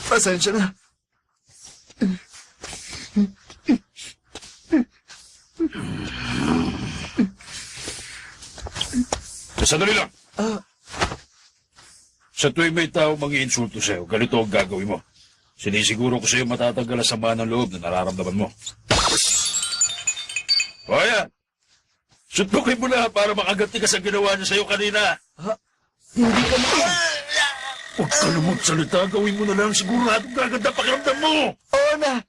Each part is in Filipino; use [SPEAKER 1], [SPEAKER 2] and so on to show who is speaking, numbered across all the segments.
[SPEAKER 1] Pasensya na.
[SPEAKER 2] Sandali lang. Sa tuwing may tao mag-iinsulto sa'yo, ganito ang gagawin mo. Sinisiguro ko sa'yo matatanggal ang sama ng loob na nararamdaman mo. O yan. Suntukin mo na para makaganti ka sa ginawa niya sa'yo kanina.
[SPEAKER 1] Hindi ka
[SPEAKER 2] Huwag ka na magsalita. Gawin mo na lang. Siguradong gaganda pakiramdam mo.
[SPEAKER 1] Oo na.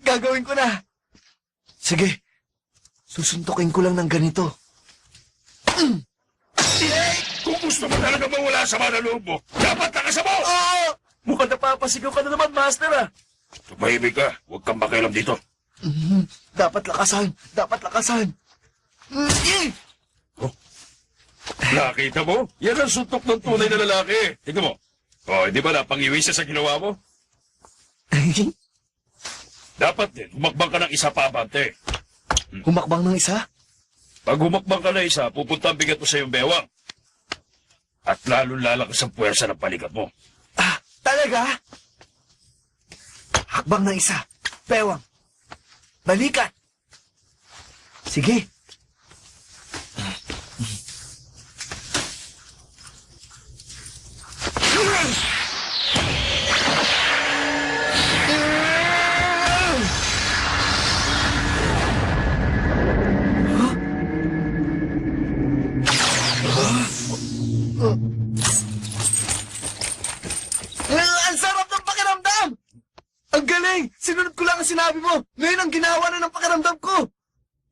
[SPEAKER 1] Gagawin ko na. Sige. Susuntukin ko lang ng ganito.
[SPEAKER 2] Kung gusto mo talaga mawala sa mga loob mo, dapat nakasabaw!
[SPEAKER 1] Oo! Mukhang napapasigaw ka na naman, Master, ah.
[SPEAKER 2] Tumahimik ka. Huwag kang makialam dito.
[SPEAKER 1] Dapat lakasan. Dapat lakasan.
[SPEAKER 2] Nakita mo? Yan ang suntok ng tunay na lalaki. Tingnan mo. O, di ba napangiwi siya sa ginawa mo? Dapat din, humakbang ka ng isa pa, Abante.
[SPEAKER 1] Humakbang ng isa?
[SPEAKER 2] Pag humakbang ka na isa, pupunta ang bigat mo sa iyong bewang. At lalong lalakas ang puwersa ng palikat mo.
[SPEAKER 1] Ah, talaga? Hakbang ng isa. Bewang. Balikat. Sige. Ang sarap ng pakiramdam! Ang galing! Sinunod ko lang ang sinabi mo. Ngayon ang ginawa na ng pakiramdam ko.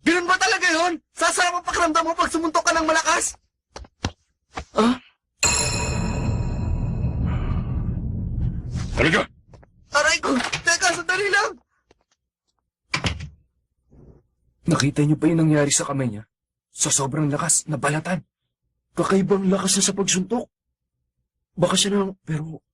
[SPEAKER 1] Ganun ba talaga yun? Sasarap ang pakiramdam mo pag sumuntok ka ng malakas?
[SPEAKER 2] Talaga?
[SPEAKER 1] Aray ko! Teka, sandali lang!
[SPEAKER 3] Nakita niyo ba yung nangyari sa kamay niya? Sa sobrang lakas, nabalatan. Kakaibang lakas na sa pagsuntok. Baka siya na, pero